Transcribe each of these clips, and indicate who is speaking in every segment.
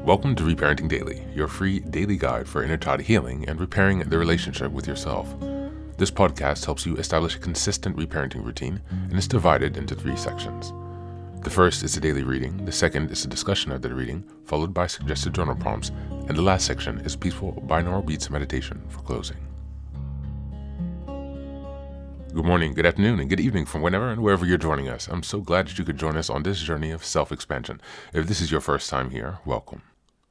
Speaker 1: Welcome to Reparenting Daily, your free daily guide for inner child healing and repairing the relationship with yourself. This podcast helps you establish a consistent reparenting routine and is divided into 3 sections. The first is the daily reading, the second is a discussion of the reading, followed by suggested journal prompts, and the last section is peaceful binaural beats meditation for closing. Good morning, good afternoon, and good evening from whenever and wherever you're joining us. I'm so glad that you could join us on this journey of self-expansion. If this is your first time here, welcome.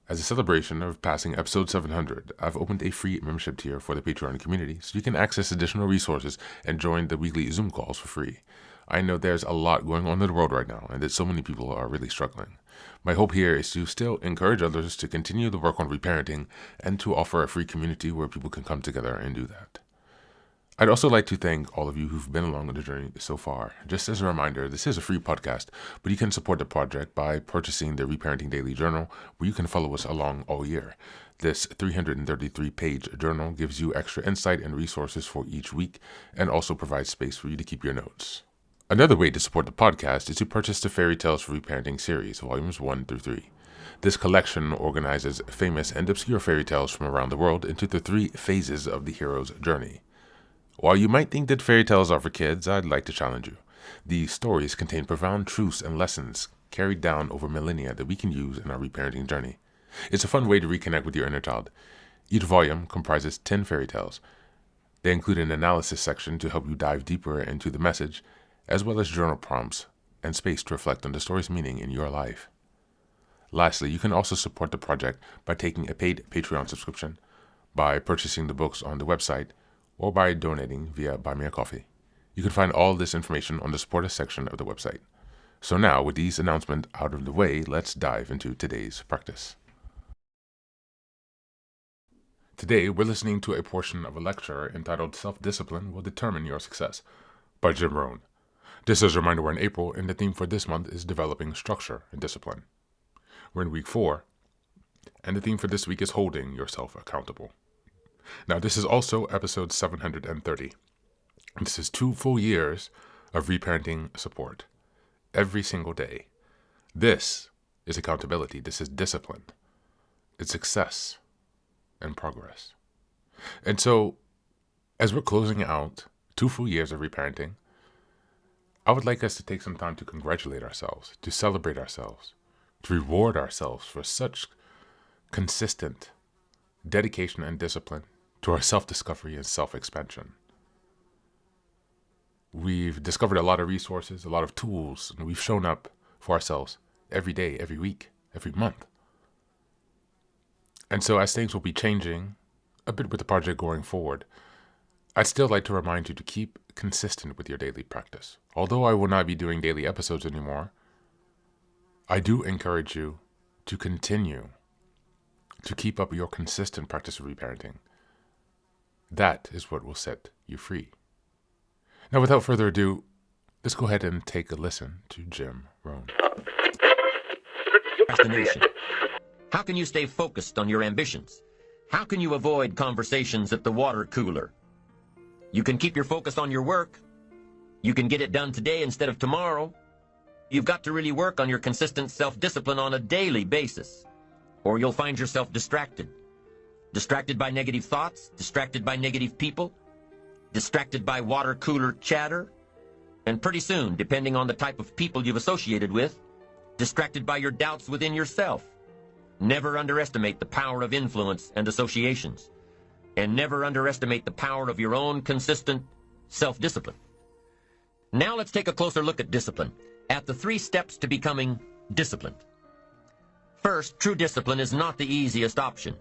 Speaker 1: As a celebration of passing episode 700, I've opened a free membership tier for the Patreon community so you can access additional resources and join the weekly Zoom calls for free. I know there's a lot going on in the world right now and that so many people are really struggling. My hope here is to still encourage others to continue the work on reparenting and to offer a free community where people can come together and do that. I'd also like to thank all of you who've been along on the journey so far. Just as a reminder, this is a free podcast, but you can support the project by purchasing the Reparenting Daily Journal, where you can follow us along all year. This 333-page journal gives you extra insight and resources for each week, and also provides space for you to keep your notes. Another way to support the podcast is to purchase the Fairy Tales for Reparenting series, volumes 1 through 3. This collection organizes famous and obscure fairy tales from around the world into the 3 phases of the hero's journey. While you might think that fairy tales are for kids, I'd like to challenge you. These stories contain profound truths and lessons carried down over millennia that we can use in our reparenting journey. It's a fun way to reconnect with your inner child. Each volume comprises 10 fairy tales. They include an analysis section to help you dive deeper into the message, as well as journal prompts and space to reflect on the story's meaning in your life. Lastly, you can also support the project by taking a paid Patreon subscription, by purchasing the books on the website, or by donating via Buy Me a Coffee. You can find all this information on the Support Us section of the website. So now, with these announcements out of the way, let's dive into today's practice. Today, we're listening to a portion of a lecture entitled Self-Discipline Will Determine Your Success by Jim Rohn. Just as a reminder, we're in April, and the theme for this month is developing structure and discipline. We're in week 4, and the theme for this week is holding yourself accountable. Now, this is also episode 730. This is 2 full years of reparenting support every single day. This is accountability. This is discipline. It's success and progress. And so, as we're closing out 2 full years of reparenting, I would like us to take some time to congratulate ourselves, to celebrate ourselves, to reward ourselves for such consistent dedication and discipline to our self-discovery and self-expansion. We've discovered a lot of resources, a lot of tools, and we've shown up for ourselves every day, every week, every month. And so as things will be changing a bit with the project going forward, I'd still like to remind you to keep consistent with your daily practice. Although I will not be doing daily episodes anymore, I do encourage you to continue to keep up your consistent practice of reparenting. That is what will set you free. Now, without further ado, let's go ahead and take a listen to Jim Rohn.
Speaker 2: Procrastination. How can you stay focused on your ambitions? How can you avoid conversations at the water cooler? You can keep your focus on your work. You can get it done today instead of tomorrow. You've got to really work on your consistent self-discipline on a daily basis, or you'll find yourself distracted. Distracted by negative thoughts, distracted by negative people, distracted by water cooler chatter, and pretty soon, depending on the type of people you've associated with, distracted by your doubts within yourself. Never underestimate the power of influence and associations, and never underestimate the power of your own consistent self-discipline. Now let's take a closer look at discipline, at the 3 steps to becoming disciplined. First, true discipline is not the easiest option.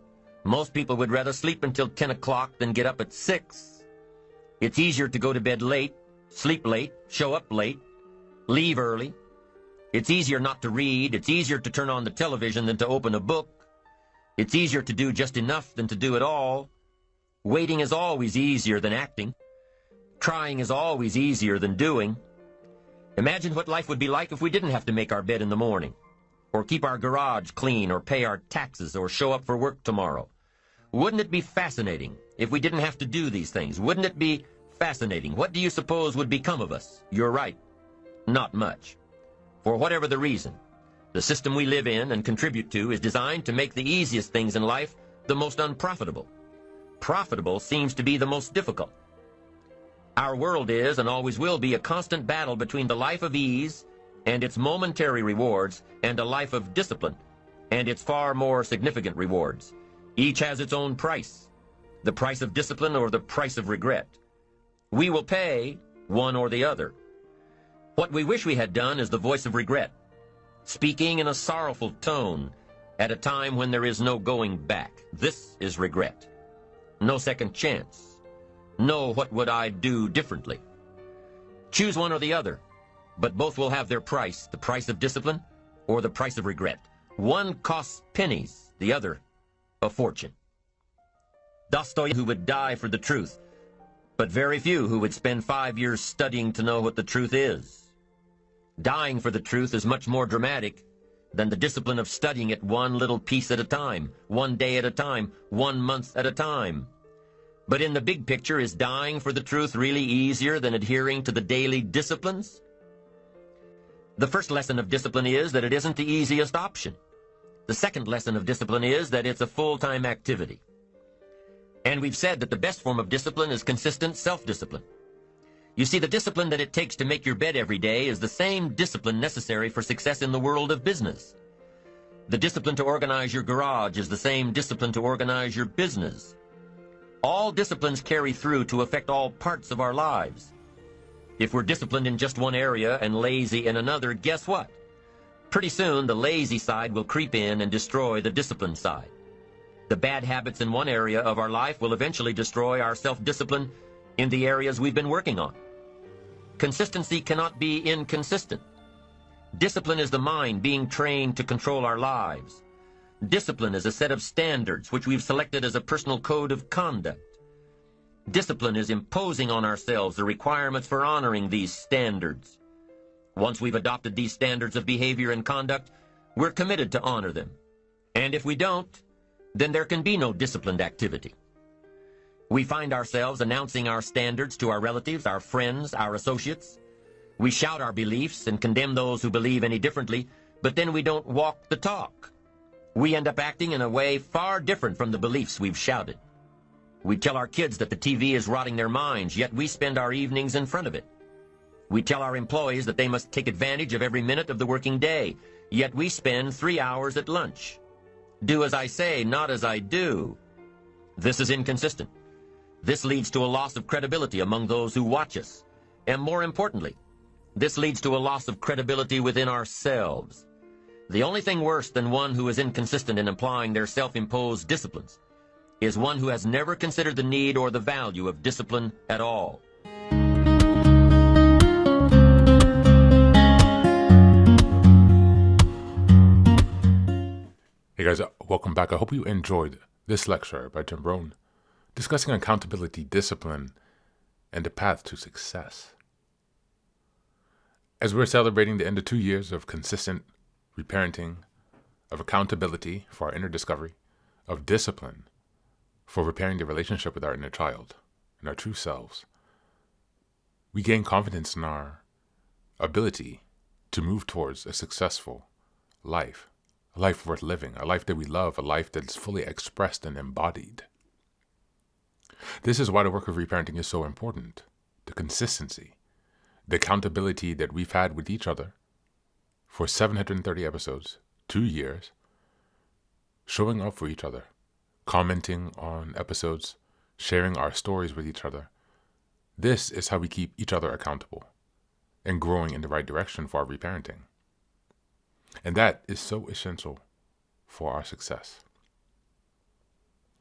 Speaker 2: Most people would rather sleep until 10 o'clock than get up at 6. It's easier to go to bed late, sleep late, show up late, leave early. It's easier not to read. It's easier to turn on the television than to open a book. It's easier to do just enough than to do it all. Waiting is always easier than acting. Trying is always easier than doing. Imagine what life would be like if we didn't have to make our bed in the morning, or keep our garage clean, or pay our taxes, or show up for work tomorrow. Wouldn't it be fascinating if we didn't have to do these things? Wouldn't it be fascinating? What do you suppose would become of us? You're right. Not much. For whatever the reason, The system we live in and contribute to is designed to make the easiest things in life the most unprofitable. Profitable seems to be the most difficult. Our world is and always will be a constant battle between the life of ease and its momentary rewards and a life of discipline and its far more significant rewards. Each has its own price, the price of discipline or the price of regret. We will pay one or the other. What we wish we had done is the voice of regret, speaking in a sorrowful tone at a time when there is no going back. This is regret. No second chance. No what would I do differently. Choose one or the other, but both will have their price, the price of discipline or the price of regret. One costs pennies, the other a fortune. Dostoevsky who would die for the truth, but very few who would spend 5 years studying to know what the truth is. Dying for the truth is much more dramatic than the discipline of studying it one little piece at a time, one day at a time, 1 month at a time. But in the big picture, is dying for the truth really easier than adhering to the daily disciplines? The first lesson of discipline is that it isn't the easiest option. The second lesson of discipline is that it's a full-time activity. And we've said that the best form of discipline is consistent self-discipline. You see, the discipline that it takes to make your bed every day is the same discipline necessary for success in the world of business. The discipline to organize your garage is the same discipline to organize your business. All disciplines carry through to affect all parts of our lives. If we're disciplined in just one area and lazy in another, guess what? Pretty soon, the lazy side will creep in and destroy the disciplined side. The bad habits in one area of our life will eventually destroy our self-discipline in the areas we've been working on. Consistency cannot be inconsistent. Discipline is the mind being trained to control our lives. Discipline is a set of standards which we've selected as a personal code of conduct. Discipline is imposing on ourselves the requirements for honoring these standards. Once we've adopted these standards of behavior and conduct, we're committed to honor them. And if we don't, then there can be no disciplined activity. We find ourselves announcing our standards to our relatives, our friends, our associates. We shout our beliefs and condemn those who believe any differently, but then we don't walk the talk. We end up acting in a way far different from the beliefs we've shouted. We tell our kids that the TV is rotting their minds, yet we spend our evenings in front of it. We tell our employees that they must take advantage of every minute of the working day, yet we spend 3 hours at lunch. Do as I say, not as I do. This is inconsistent. This leads to a loss of credibility among those who watch us. And more importantly, this leads to a loss of credibility within ourselves. The only thing worse than one who is inconsistent in applying their self-imposed disciplines is one who has never considered the need or the value of discipline at all.
Speaker 1: Hey guys, welcome back. I hope you enjoyed this lecture by Jim Rohn, discussing accountability, discipline, and the path to success. As we're celebrating the end of 2 years of consistent reparenting, of accountability for our inner discovery, of discipline for repairing the relationship with our inner child and our true selves, we gain confidence in our ability to move towards a successful life, a life worth living, a life that we love, a life that's fully expressed and embodied. This is why the work of reparenting is so important. The consistency, the accountability that we've had with each other for 730 episodes, 2 years, showing up for each other, commenting on episodes, sharing our stories with each other. This is how we keep each other accountable and growing in the right direction for our reparenting. And that is so essential for our success,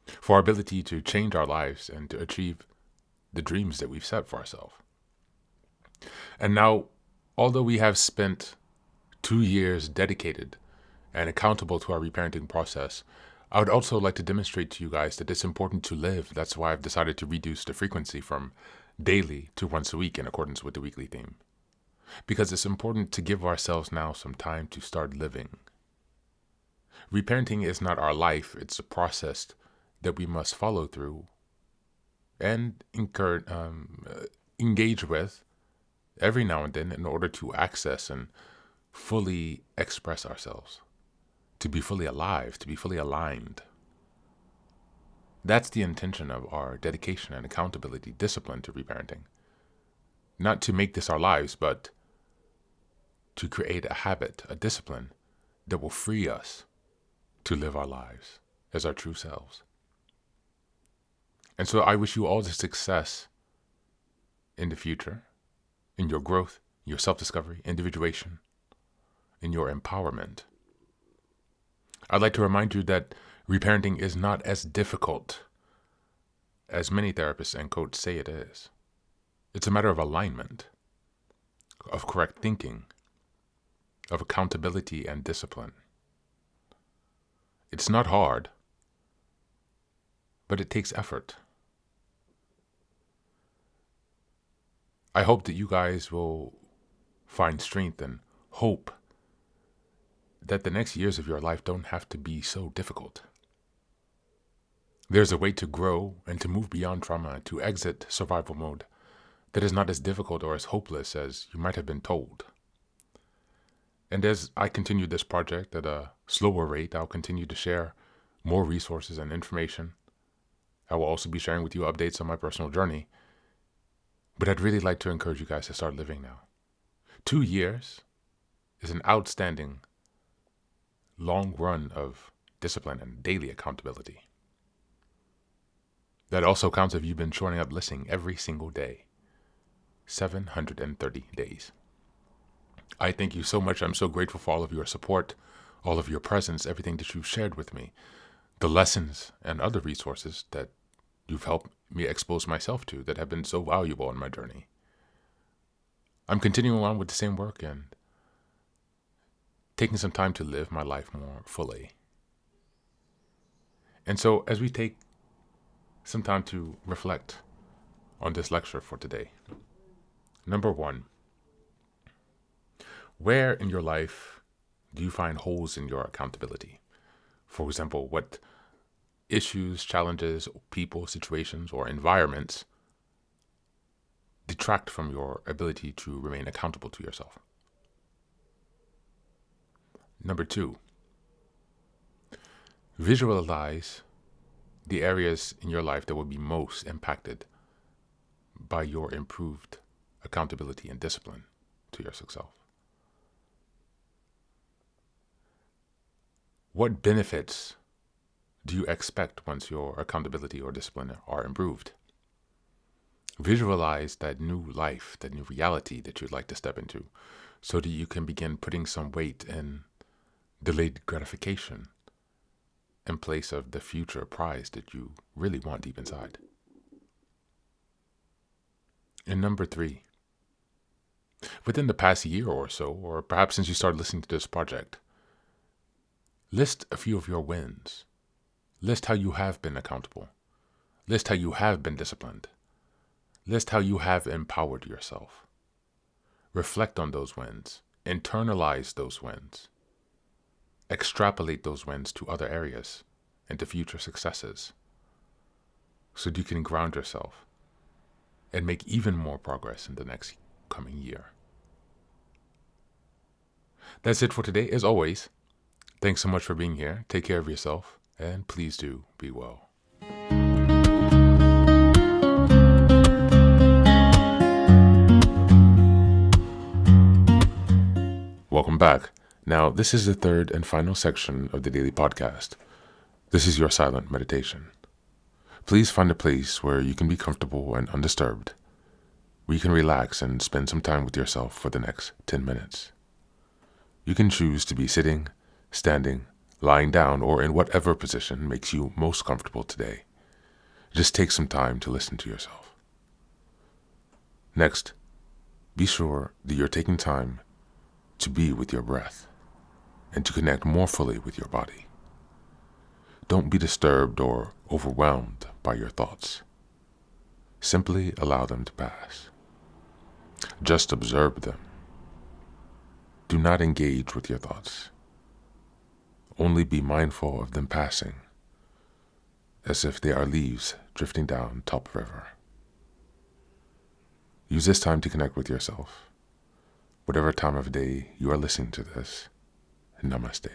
Speaker 1: for our ability to change our lives and to achieve the dreams that we've set for ourselves. And now, although we have spent 2 years dedicated and accountable to our reparenting process, I would also like to demonstrate to you guys that it's important to live. That's why I've decided to reduce the frequency from daily to once a week in accordance with the weekly theme. Because it's important to give ourselves now some time to start living. Reparenting is not our life, it's a process that we must follow through and engage with every now and then in order to access and fully express ourselves, to be fully alive, to be fully aligned. That's the intention of our dedication and accountability discipline to reparenting. Not to make this our lives, but to create a habit, a discipline that will free us to live our lives as our true selves. And so I wish you all the success in the future, in your growth, your self-discovery, individuation, in your empowerment. I'd like to remind you that reparenting is not as difficult as many therapists and coaches say it is. It's a matter of alignment, of correct thinking, of accountability and discipline. It's not hard, but it takes effort. I hope that you guys will find strength and hope that the next years of your life don't have to be so difficult. There's a way to grow and to move beyond trauma, to exit survival mode that is not as difficult or as hopeless as you might have been told. And as I continue this project at a slower rate, I'll continue to share more resources and information. I will also be sharing with you updates on my personal journey. But I'd really like to encourage you guys to start living now. 2 years is an outstanding long run of discipline and daily accountability. That also counts if you've been showing up listening every single day. 730 days. I thank you so much. I'm so grateful for all of your support, all of your presence, everything that you've shared with me, the lessons and other resources that you've helped me expose myself to that have been so valuable in my journey. I'm continuing on with the same work and taking some time to live my life more fully. And so as we take some time to reflect on this lecture for today, number 1, where in your life do you find holes in your accountability? For example, what issues, challenges, people, situations, or environments detract from your ability to remain accountable to yourself? Number 2, visualize the areas in your life that will be most impacted by your improved accountability and discipline to yourself. What benefits do you expect once your accountability or discipline are improved? Visualize that new life, that new reality that you'd like to step into so that you can begin putting some weight in delayed gratification in place of the future prize that you really want deep inside. And number 3, within the past year or so, or perhaps since you started listening to this project, list a few of your wins. List how you have been accountable. List how you have been disciplined. List how you have empowered yourself. Reflect on those wins. Internalize those wins. Extrapolate those wins to other areas and to future successes so that you can ground yourself and make even more progress in the next coming year. That's it for today. As always, thanks so much for being here. Take care of yourself, and please do be well. Welcome back. Now, this is the third and final section of the daily podcast. This is your silent meditation. Please find a place where you can be comfortable and undisturbed, where you can relax and spend some time with yourself for the next 10 minutes. You can choose to be sitting, standing, lying down, or in whatever position makes you most comfortable today. Just take some time to listen to yourself. Next, be sure that you're taking time to be with your breath and to connect more fully with your body. Don't be disturbed or overwhelmed by your thoughts. Simply allow them to pass. Just observe them. Do not engage with your thoughts. Only be mindful of them passing, as if they are leaves drifting down top of a river. Use this time to connect with yourself, whatever time of day you are listening to this. Namaste.